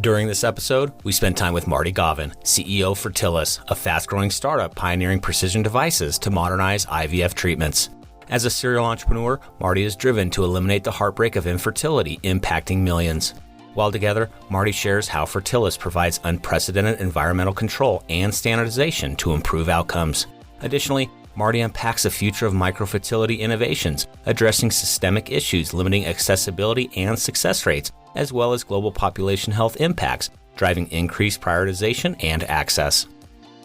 During this episode, we spent time with Marty Gauvin, CEO of Fertilus, a fast-growing startup pioneering precision devices to modernize IVF treatments. As a serial entrepreneur, Marty is driven to eliminate the heartbreak of infertility impacting millions. While together, Marty shares how Fertilus provides unprecedented environmental control and standardization to improve outcomes. Additionally, Marty unpacks the future of microfertility innovations, addressing systemic issues limiting accessibility and success rates, as well as global population health impacts, driving increased prioritization and access.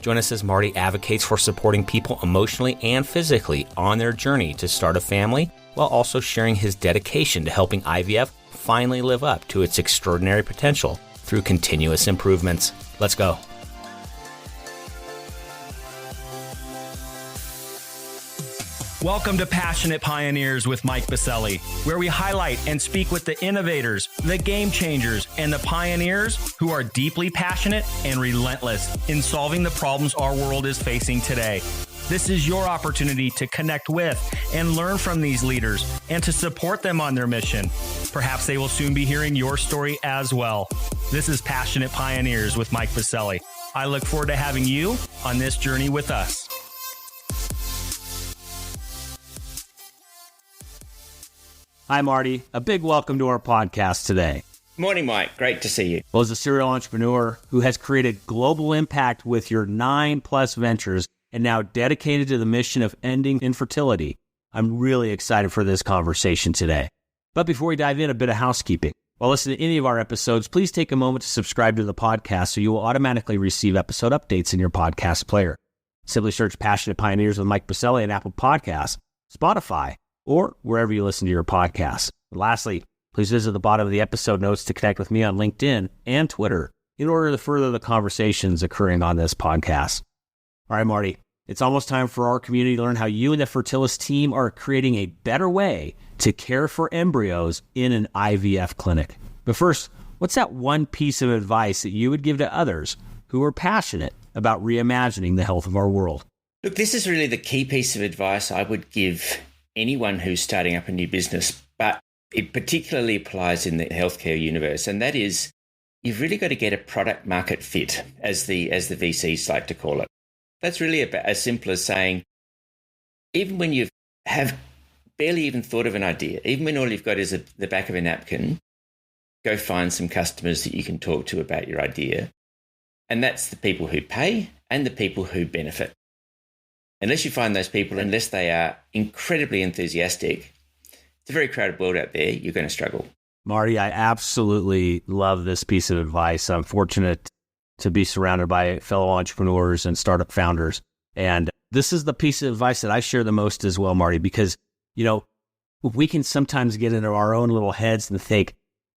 Join us as Marty advocates for supporting people emotionally and physically on their journey to start a family, while also sharing his dedication to helping IVF finally live up to its extraordinary potential through continuous improvements. Let's go. Welcome to Passionate Pioneers with Mike Biselli, where we highlight and speak with the innovators, the game changers, and the pioneers who are deeply passionate and relentless in solving the problems our world is facing today. This is your opportunity to connect with and learn from these leaders and to support them on their mission. Perhaps they will soon be hearing your story as well. This is Passionate Pioneers with Mike Biselli. I look forward to having you on this journey with us. Hi, Marty. A big welcome to our podcast today. Morning, Mike. Great to see you. Well, as a serial entrepreneur who has created global impact with your 9+ ventures and now dedicated to the mission of ending infertility, I'm really excited for this conversation today. But before we dive in, a bit of housekeeping. While listening to any of our episodes, please take a moment to subscribe to the podcast so you will automatically receive episode updates in your podcast player. Simply search Passionate Pioneers with Mike Biselli on Apple Podcasts, Spotify, or wherever you listen to your podcasts. Lastly, please visit the bottom of the episode notes to connect with me on LinkedIn and Twitter in order to further the conversations occurring on this podcast. All right, Marty, it's almost time for our community to learn how you and the Fertilus team are creating a better way to care for embryos in an IVF clinic. But first, what's that one piece of advice that you would give to others who are passionate about reimagining the health of our world? Look, this is really the key piece of advice I would give anyone who's starting up a new business, but it particularly applies in the healthcare universe. And that is, you've really got to get a product market fit, as the VCs like to call it. That's really about as simple as saying, even when you have barely even thought of an idea, even when all you've got is the back of a napkin, go find some customers that you can talk to about your idea. And that's the people who pay and the people who benefit. Unless you find those people, unless they are incredibly enthusiastic, it's a very crowded world out there, you're going to struggle. Marty, I absolutely love this piece of advice. I'm fortunate to be surrounded by fellow entrepreneurs and startup founders. And this is the piece of advice that I share the most as well, Marty, because, we can sometimes get into our own little heads and think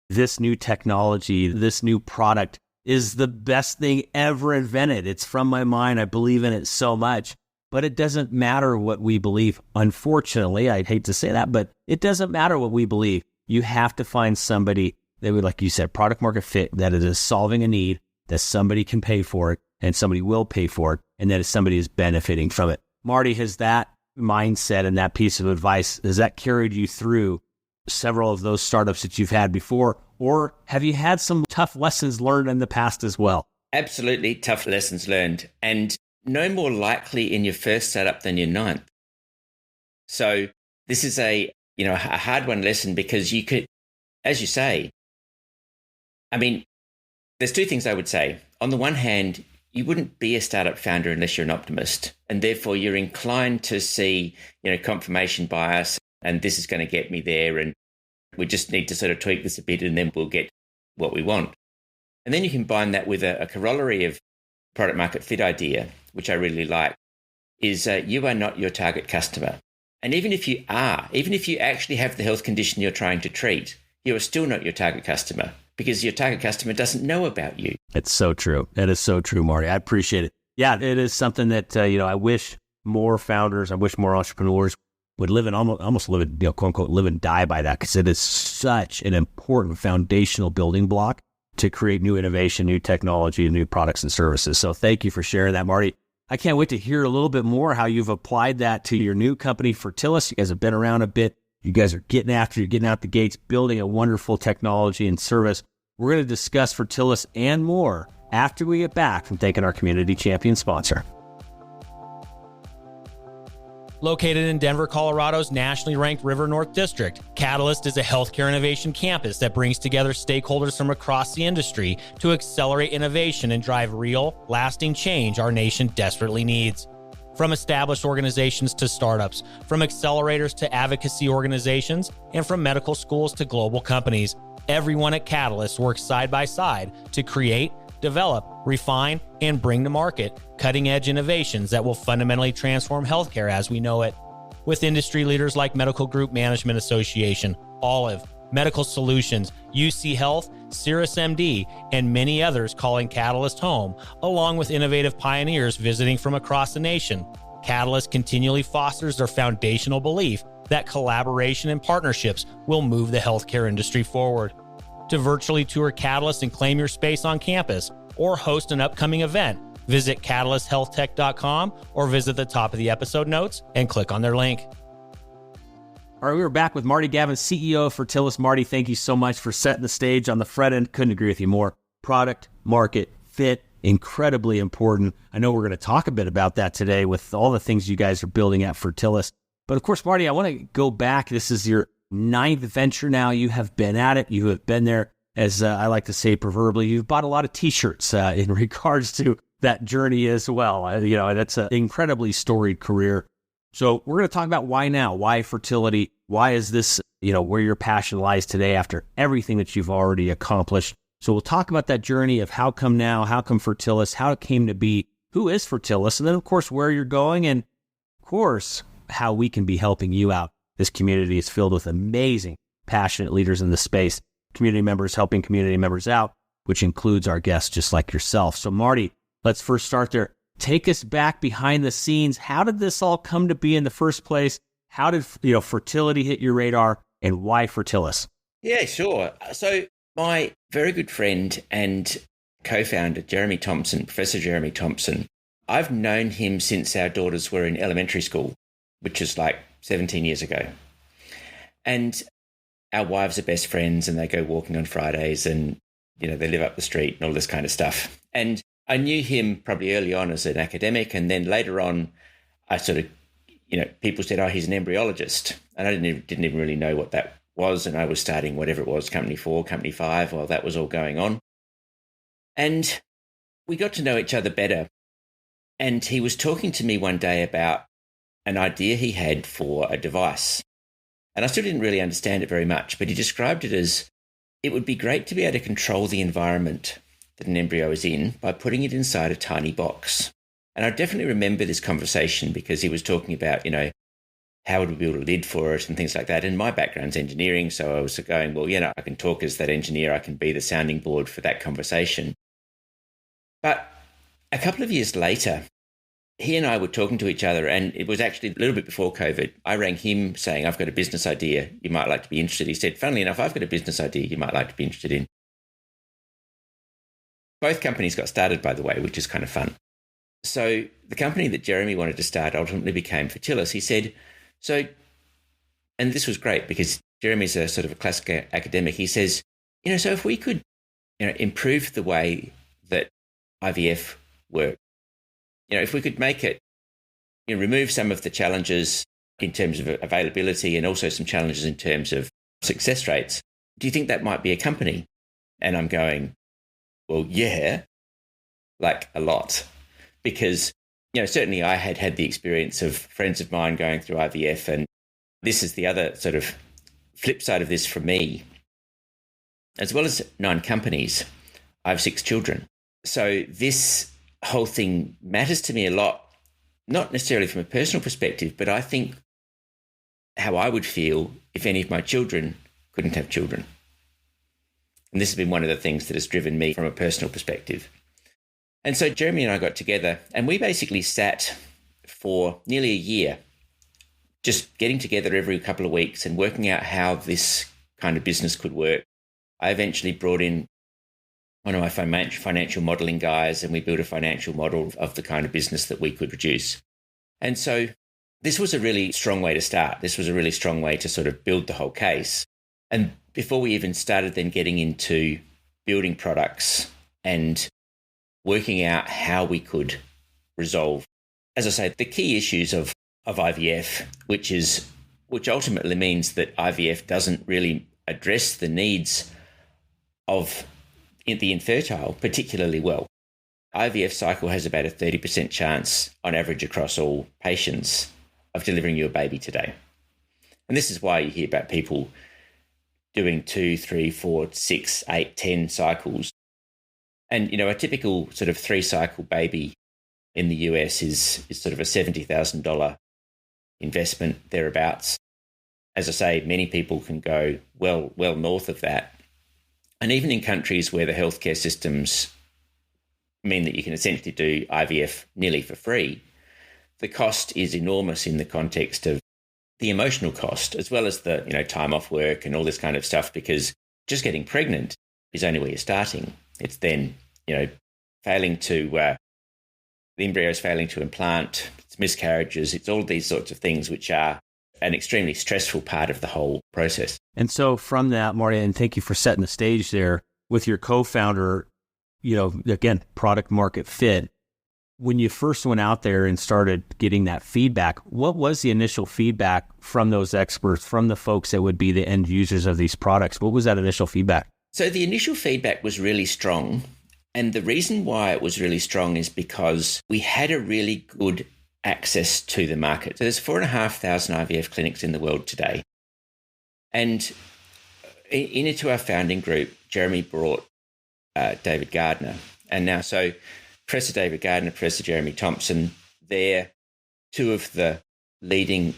this new technology, this new product is the best thing ever invented. It's from my mind. I believe in it so much. But it doesn't matter what we believe. Unfortunately, I'd hate to say that, but it doesn't matter what we believe. You have to find somebody that would, like you said, product market fit, that it is solving a need, that somebody can pay for it, and somebody will pay for it, and that somebody is benefiting from it. Marty, has that mindset and that piece of advice, has that carried you through several of those startups that you've had before, or have you had some tough lessons learned in the past as well? Absolutely tough lessons learned. And no more likely in your first startup than your ninth. So this is a hard one lesson, because you could, as you say, there's two things I would say. On the one hand, you wouldn't be a startup founder unless you're an optimist, and therefore you're inclined to see, confirmation bias, and this is going to get me there, and we just need to sort of tweak this a bit, and then we'll get what we want. And then you combine that with a corollary of product market fit idea, which I really like, is you are not your target customer. And even if you actually have the health condition you're trying to treat, you are still not your target customer, because your target customer doesn't know about you. It's so true. It is so true, Marty. I appreciate it. Yeah, it is something that, I wish more founders, I wish more entrepreneurs would live and almost live and, quote unquote, live and die by that, because it is such an important foundational building block to create new innovation, new technology, and new products and services. So thank you for sharing that, Marty. I can't wait to hear a little bit more how you've applied that to your new company, Fertilus. You guys have been around a bit. You guys are getting out the gates, building a wonderful technology and service. We're going to discuss Fertilus and more after we get back from thanking our community champion sponsor. Located in Denver, Colorado's nationally ranked River North District, Catalyst is a healthcare innovation campus that brings together stakeholders from across the industry to accelerate innovation and drive real, lasting change our nation desperately needs. From established organizations to startups, from accelerators to advocacy organizations, and from medical schools to global companies, everyone at Catalyst works side by side to create, develop, refine, and bring to market cutting-edge innovations that will fundamentally transform healthcare as we know it. With industry leaders like Medical Group Management Association, Olive, Medical Solutions, UC Health, CirrusMD, and many others calling Catalyst home, along with innovative pioneers visiting from across the nation, Catalyst continually fosters their foundational belief that collaboration and partnerships will move the healthcare industry forward. To virtually tour Catalyst and claim your space on campus or host an upcoming event, visit catalysthealthtech.com or visit the top of the episode notes and click on their link. All right, we were back with Marty Gauvin, CEO of Fertilus. Marty, thank you so much for setting the stage on the front end. Couldn't agree with you more. Product, market, fit, incredibly important. I know we're going to talk a bit about that today with all the things you guys are building at Fertilus. But of course, Marty, I want to go back. This is your 9th venture now. You have been at it. You have been there, as I like to say proverbially. You've bought a lot of T-shirts in regards to that journey as well. That's an incredibly storied career. So we're going to talk about why now, why fertility, why is this, where your passion lies today after everything that you've already accomplished. So we'll talk about that journey of how come now, how come Fertilus, how it came to be, who is Fertilus, and then of course where you're going, and of course how we can be helping you out. This community is filled with amazing, passionate leaders in the space, community members helping community members out, which includes our guests just like yourself. So Marty, let's first start there. Take us back behind the scenes. How did this all come to be in the first place? How did fertility hit your radar, and why Fertilus? Yeah, sure. So my very good friend and co-founder, Professor Jeremy Thompson, I've known him since our daughters were in elementary school, which is like 17 years ago. And our wives are best friends and they go walking on Fridays and, they live up the street and all this kind of stuff. And I knew him probably early on as an academic. And then later on, I sort of, people said, oh, he's an embryologist. And I didn't even really know what that was. And I was starting whatever it was, Company 4, Company 5, while that was all going on. And we got to know each other better. And he was talking to me one day about an idea he had for a device. And I still didn't really understand it very much, but he described it as it would be great to be able to control the environment that an embryo is in by putting it inside a tiny box. And I definitely remember this conversation because he was talking about, how would we build a lid for it and things like that. And my background's engineering, so I was going, well, I can talk as that engineer. I can be the sounding board for that conversation. But a couple of years later, he and I were talking to each other, and it was actually a little bit before COVID. I rang him saying, I've got a business idea you might like to be interested in. He said, funnily enough, I've got a business idea you might like to be interested in. Both companies got started, by the way, which is kind of fun. So the company that Jeremy wanted to start ultimately became Fertilus. He said, and this was great because Jeremy's a sort of a classic academic. He says, so if we could, improve the way that IVF works, if we could make it, remove some of the challenges in terms of availability and also some challenges in terms of success rates, do you think that might be a company? And I'm going, well, yeah, like a lot. Because, certainly I had the experience of friends of mine going through IVF, and this is the other sort of flip side of this for me. As well as 9 companies, I have 6 children. So this whole thing matters to me a lot, not necessarily from a personal perspective, but I think how I would feel if any of my children couldn't have children. And this has been one of the things that has driven me from a personal perspective. And so Jeremy and I got together and we basically sat for nearly a year, just getting together every couple of weeks and working out how this kind of business could work. I eventually brought in one of my financial modeling guys, and we built a financial model of the kind of business that we could produce. And so this was a really strong way to start. This was a really strong way to sort of build the whole case. And before we even started then getting into building products and working out how we could resolve, as I say, the key issues of IVF, which ultimately means that IVF doesn't really address the needs of the infertile particularly well. IVF cycle has about a 30% chance on average across all patients of delivering you a baby today. And this is why you hear about people doing 2, 3, 4, 6, 8, 10 cycles. And, a typical sort of 3-cycle baby in the US is sort of a $70,000 investment thereabouts. As I say, many people can go well north of that. And even in countries where the healthcare systems mean that you can essentially do IVF nearly for free, the cost is enormous in the context of the emotional cost, as well as the time off work and all this kind of stuff, because just getting pregnant is only where you're starting. It's then failing to the embryo's failing to implant, it's miscarriages, it's all these sorts of things which are an extremely stressful part of the whole process. And so from that, Marty, and thank you for setting the stage there with your co-founder, again, product market fit. When you first went out there and started getting that feedback, what was the initial feedback from those experts, from the folks that would be the end users of these products? What was that initial feedback? So the initial feedback was really strong. And the reason why it was really strong is because we had a really good access to the market. So there's 4,500 IVF clinics in the world today. And into our founding group, Jeremy brought David Gardner. And now, so Professor David Gardner, Professor Jeremy Thompson, they're two of the leading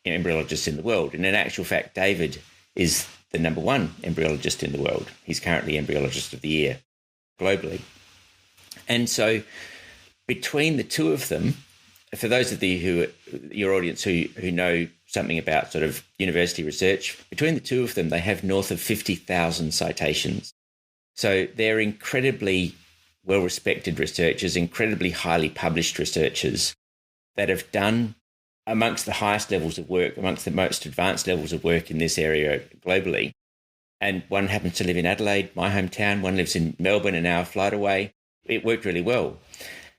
embryologists in the world. And in actual fact, David is the number one embryologist in the world. He's currently Embryologist of the Year globally. And so between the two of them, for those of your audience who know something about sort of university research, between the two of them, they have north of 50,000 citations. So they're incredibly well-respected researchers, incredibly highly published researchers that have done amongst the highest levels of work, amongst the most advanced levels of work in this area globally. And one happens to live in Adelaide, my hometown. One lives in Melbourne, an hour flight away. It worked really well.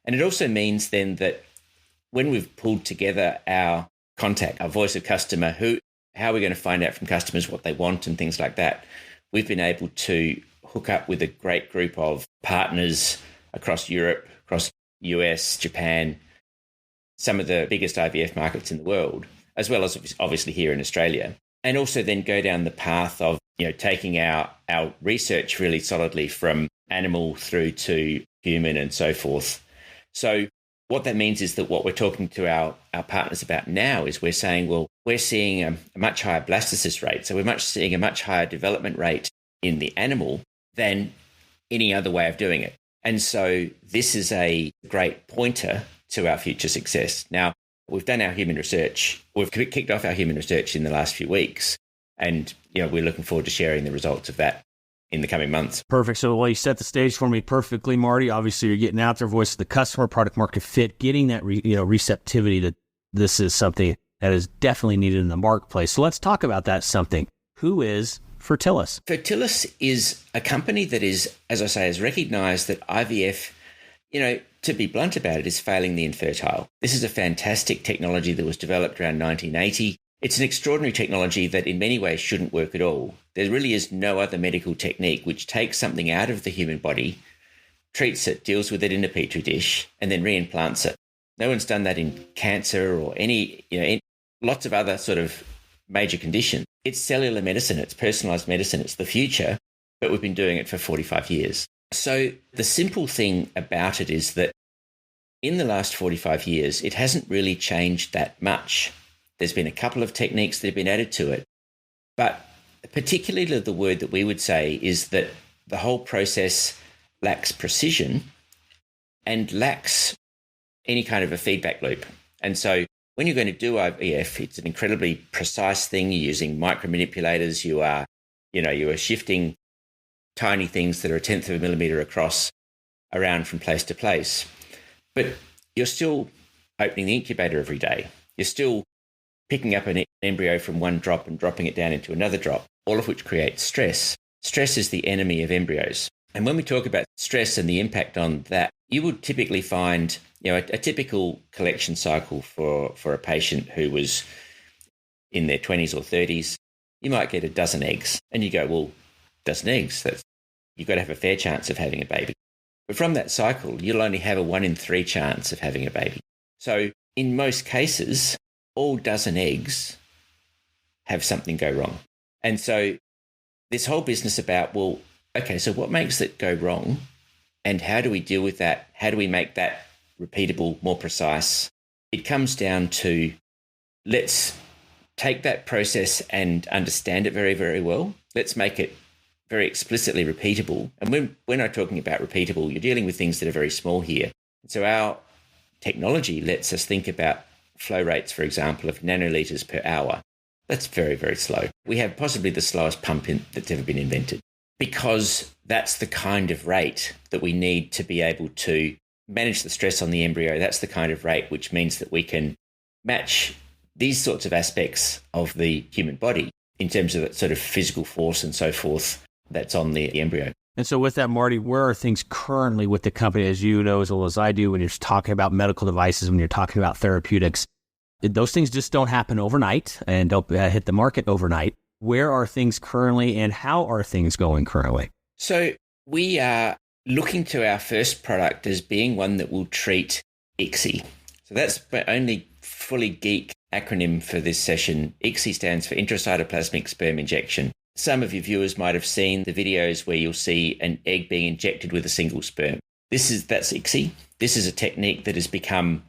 And it also means then that when we've pulled together our contact, our voice of customer, how are we going to find out from customers what they want and things like that, we've been able to hook up with a great group of partners across Europe, across US, Japan, some of the biggest IVF markets in the world, as well as obviously here in Australia. And also then go down the path of taking our research really solidly from animal through to human and so forth. So what that means is that what we're talking to our partners about now is we're saying, well, we're seeing a much higher blastocyst rate. So we're seeing a much higher development rate in the animal than any other way of doing it. And so this is a great pointer to our future success. Now, we've done our human research. We've kicked off our human research in the last few weeks. And, we're looking forward to sharing the results of that in the coming months. Perfect. So, you set the stage for me perfectly, Marty. Obviously, you're getting out there, voice of the customer, product market fit, getting that receptivity that this is something that is definitely needed in the marketplace. So let's talk about that something. Who is Fertilus? Fertilus is a company that is, as I say, has recognized that IVF, to be blunt about it, is failing the infertile. This is a fantastic technology that was developed around 1980. It's an extraordinary technology that in many ways shouldn't work at all. There really is no other medical technique which takes something out of the human body, treats it, deals with it in a petri dish, and then reimplants it. No one's done that in cancer or in lots of other sort of major conditions. It's cellular medicine, it's personalized medicine, it's the future, but we've been doing it for 45 years. So the simple thing about it is that in the last 45 years, it hasn't really changed that much. There's been a couple of techniques that have been added to it, but particularly the word that we would say is that the whole process lacks precision and lacks any kind of a feedback loop. And so when you're going to do IVF, it's an incredibly precise thing. You're using micromanipulators. You are shifting tiny things that are 1/10 of a millimeter across around from place to place. But you're still opening the incubator every day. You're still picking up an embryo from one drop and dropping it down into another drop, all of which creates stress. Stress is the enemy of embryos. And when we talk about stress and the impact on that, you would typically find, a typical collection cycle for a patient who was in their 20s or 30s, you might get a dozen eggs. And you go, well, dozen eggs, you've got to have a fair chance of having a baby. But from that cycle, you'll only have a 1 in 3 chance of having a baby. So in most cases, all dozen eggs have something go wrong. And so this whole business about, well, okay, so what makes it go wrong? And how do we deal with that? How do we make that repeatable, more precise? It comes down to, let's take that process and understand it very, very well. Let's make it very explicitly repeatable. And when I'm talking about repeatable, you're dealing with things that are very small here. So our technology lets us think about flow rates, for example, of nanoliters per hour. That's very, very slow. We have possibly the slowest pump that's ever been invented, because that's the kind of rate that we need to be able to manage the stress on the embryo. That's the kind of rate which means that we can match these sorts of aspects of the human body in terms of that sort of physical force and so forth that's on the embryo. And so with that, Marty, where are things currently with the company, as you know as well as I do, when you're talking about medical devices, when you're talking about therapeutics? Those things just don't happen overnight and don't hit the market overnight. Where are things currently and how are things going currently? So we are looking to our first product as being one that will treat ICSI. So that's the only fully geek acronym for this session. ICSI stands for intracytoplasmic sperm injection. Some of your viewers might have seen the videos where you'll see an egg being injected with a single sperm. That's ICSI. This is a technique that has become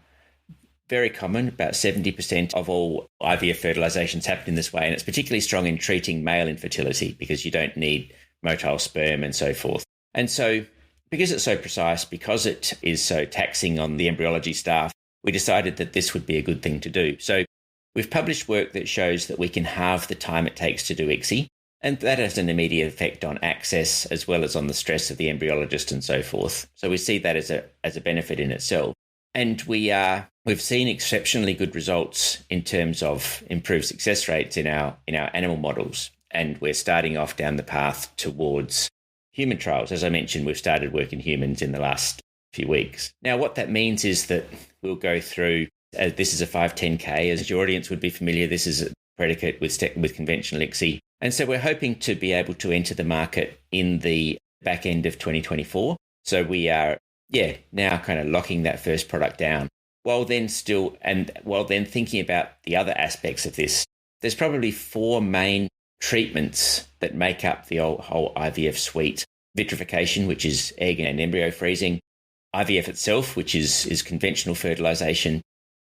very common. About 70% of all IVF fertilizations happen in this way, and it's particularly strong in treating male infertility because you don't need motile sperm and so forth. And so because it's so precise, because it is so taxing on the embryology staff, we decided that this would be a good thing to do. So we've published work that shows that we can halve the time it takes to do ICSI, and that has an immediate effect on access as well as on the stress of the embryologist and so forth. So we see that as a benefit in itself. And we've seen exceptionally good results in terms of improved success rates in our animal models. And we're starting off down the path towards human trials. As I mentioned, we've started work in humans in the last few weeks. Now, what that means is that we'll go through, this is a 510K, as your audience would be familiar, this is a predicate with conventional ICSI. And so we're hoping to be able to enter the market in the back end of 2024. So we are now kind of locking that first product down while then thinking about the other aspects of this. There's probably 4 main treatments that make up the whole IVF suite. Vitrification, which is egg and embryo freezing, IVF itself, which is conventional fertilization,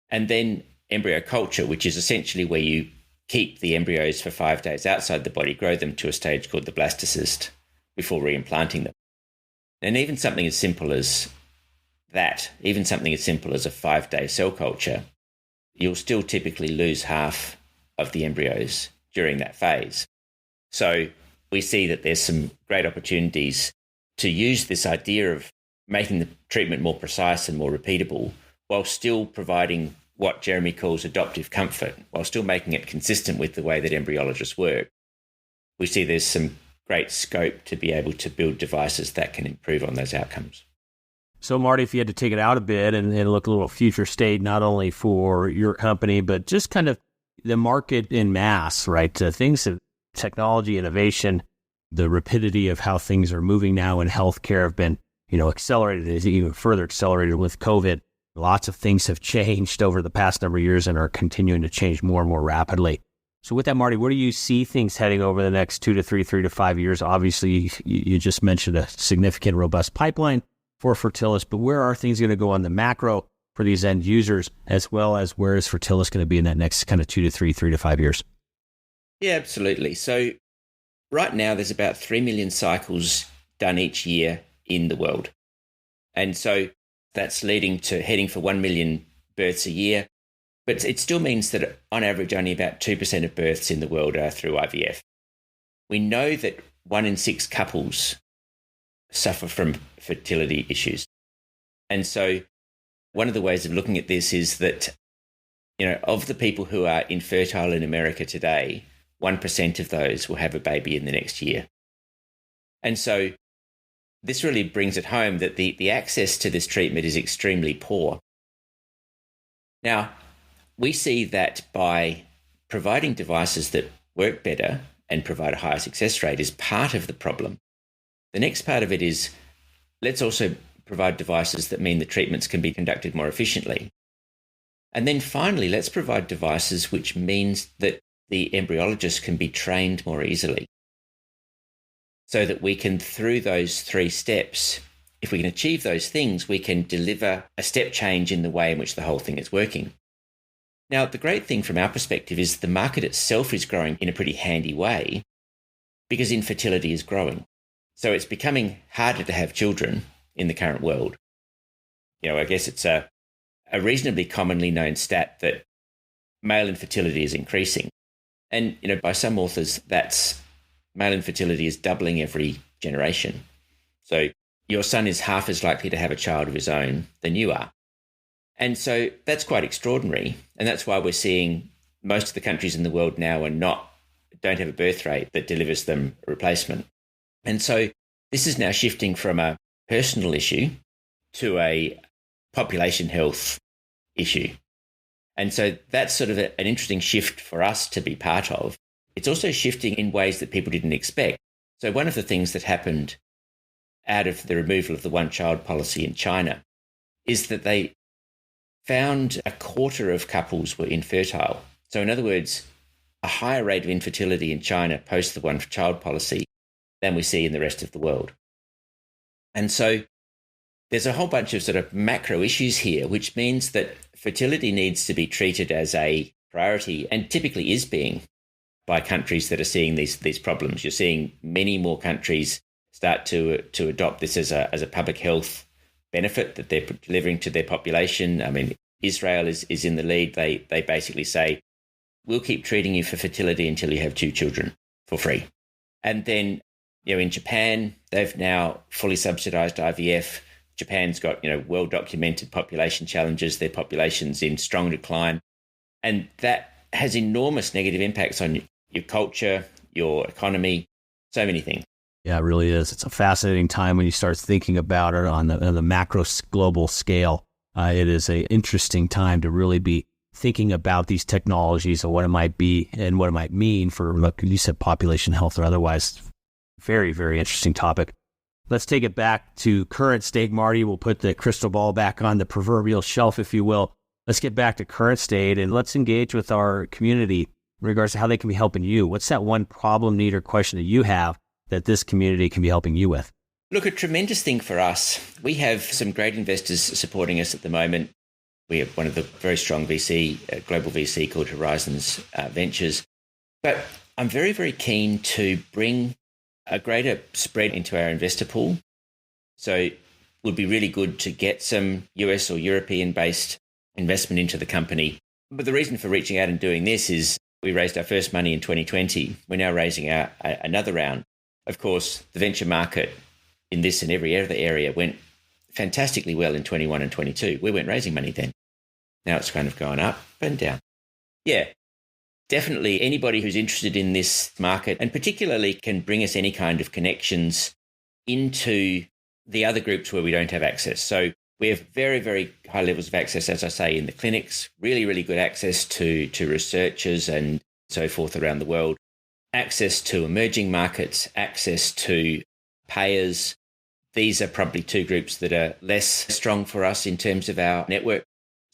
and then embryo culture, which is essentially where you keep the embryos for 5 days outside the body, grow them to a stage called the blastocyst before reimplanting them. And even something as simple as that, even something as simple as a 5-day cell culture, you'll still typically lose half of the embryos during that phase. So we see that there's some great opportunities to use this idea of making the treatment more precise and more repeatable while still providing what Jeremy calls adoptive comfort, while still making it consistent with the way that embryologists work. We see there's some great scope to be able to build devices that can improve on those outcomes. So, Marty, if you had to take it out a bit and look a little future state, not only for your company, but just kind of the market in mass, right? Things of technology, innovation, the rapidity of how things are moving now in healthcare have been, accelerated, is even further accelerated with COVID. Lots of things have changed over the past number of years and are continuing to change more and more rapidly. So with that, Marty, where do you see things heading over the next 2 to 3 to 5 years? Obviously, you just mentioned a significant, robust pipeline for Fertilus, but where are things going to go on the macro for these end users, as well as where is Fertilus going to be in that next kind of 2 to 3 to 5 years? Yeah, absolutely. So right now, there's about 3 million cycles done each year in the world. And so that's leading to heading for 1 million births a year. But it still means that on average, only about 2% of births in the world are through IVF. We know that 1 in 6 couples suffer from fertility issues. And so one of the ways of looking at this is that, of the people who are infertile in America today, 1% of those will have a baby in the next year. And so this really brings it home that the access to this treatment is extremely poor. Now, we see that by providing devices that work better and provide a higher success rate is part of the problem. The next part of it is, let's also provide devices that mean the treatments can be conducted more efficiently. And then finally, let's provide devices which means that the embryologist can be trained more easily, so that we can, through those 3 steps, if we can achieve those things, we can deliver a step change in the way in which the whole thing is working. Now, the great thing from our perspective is the market itself is growing in a pretty handy way because infertility is growing. So it's becoming harder to have children in the current world. I guess it's a reasonably commonly known stat that male infertility is increasing. And, by some authors, that's male infertility is doubling every generation. So your son is half as likely to have a child of his own than you are. And so that's quite extraordinary. And that's why we're seeing most of the countries in the world now don't have a birth rate that delivers them a replacement. And so this is now shifting from a personal issue to a population health issue. And so that's sort of an interesting shift for us to be part of. It's also shifting in ways that people didn't expect. So one of the things that happened out of the removal of the one-child policy in China is that they found a quarter of couples were infertile. So in other words, a higher rate of infertility in China post the one-child policy than we see in the rest of the world. And so there's a whole bunch of sort of macro issues here, which means that fertility needs to be treated as a priority, and typically is being, by countries that are seeing these problems. You're seeing many more countries start to adopt this as a public health benefit that they're delivering to their population. I mean, Israel is in the lead. They basically say, we'll keep treating you for fertility until you have 2 children for free. And then, in Japan, they've now fully subsidized IVF. Japan's got, well-documented population challenges. Their population's in strong decline. And that has enormous negative impacts on your culture, your economy, so many things. Yeah, it really is. It's a fascinating time when you start thinking about it on the macro global scale. It is an interesting time to really be thinking about these technologies and what it might be and what it might mean for, like you said, population health or otherwise. Very, very interesting topic. Let's take it back to current state, Marty. We'll put the crystal ball back on the proverbial shelf, if you will. Let's get back to current state and let's engage with our community in regards to how they can be helping you. What's that one problem, need, or question that you have that this community can be helping you with? Look, a tremendous thing for us. We have some great investors supporting us at the moment. We have one of the very strong VC, global VC called Horizons Ventures. But I'm very, very keen to bring a greater spread into our investor pool. So it would be really good to get some US or European-based investment into the company. But the reason for reaching out and doing this is we raised our first money in 2020. We're now raising another round. Of course, the venture market in this and every other area went fantastically well in 21 and 22. We weren't raising money then. Now it's kind of going up and down. Yeah, definitely anybody who's interested in this market and particularly can bring us any kind of connections into the other groups where we don't have access. So we have very, very high levels of access, as I say, in the clinics, really, really good access to researchers and so forth around the world, access to emerging markets, access to payers. These are probably 2 groups that are less strong for us in terms of our network.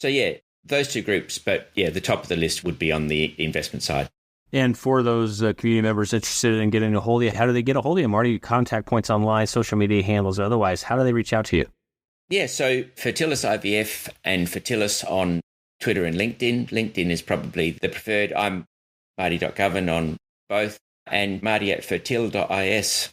So yeah, those 2 groups, but yeah, the top of the list would be on the investment side. And for those community members interested in getting a hold of you, how do they get a hold of you, Marty? Contact points online, social media handles, otherwise, how do they reach out to you? Yeah, so Fertilis IVF and Fertilis on Twitter and LinkedIn. LinkedIn is probably the preferred. I'm Marty.Gauvin on both, and Marty@fertil.is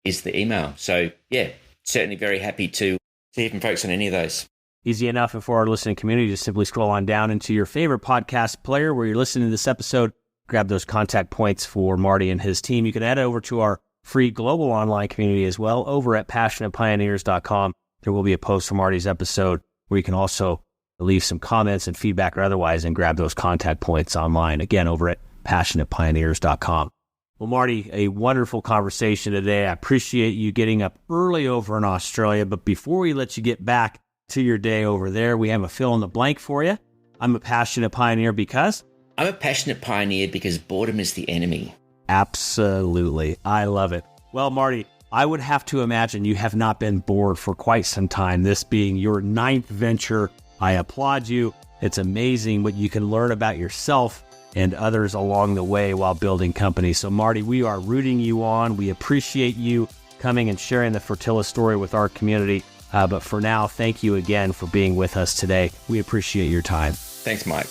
is the email. So yeah, certainly very happy to hear from folks on any of those. Easy enough. And for our listening community, just simply scroll on down into your favorite podcast player where you're listening to this episode, grab those contact points for Marty and his team. You can head over to our free global online community as well over at passionatepioneers.com. There will be a post for Marty's episode where you can also leave some comments and feedback or otherwise and grab those contact points online. Again, over at passionatepioneers.com. Well, Marty, a wonderful conversation today. I appreciate you getting up early over in Australia. But before we let you get back to your day over there, we have a fill in the blank for you. I'm a passionate pioneer because? I'm a passionate pioneer because boredom is the enemy. Absolutely. I love it. Well, Marty, I would have to imagine you have not been bored for quite some time, this being your 9th venture. I applaud you. It's amazing what you can learn about yourself and others along the way while building companies. So Marty, we are rooting you on. We appreciate you coming and sharing the Fertilis story with our community. But for now, thank you again for being with us today. We appreciate your time. Thanks, Mike.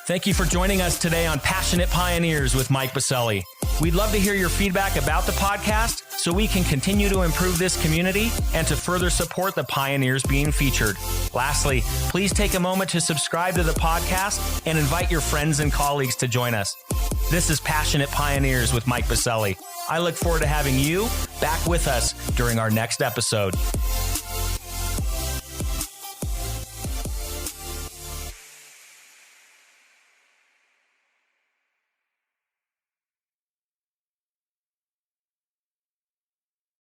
Thank you for joining us today on Passionate Pioneers with Mike Biselli. We'd love to hear your feedback about the podcast so we can continue to improve this community and to further support the pioneers being featured. Lastly, please take a moment to subscribe to the podcast and invite your friends and colleagues to join us. This is Passionate Pioneers with Mike Biselli. I look forward to having you back with us during our next episode.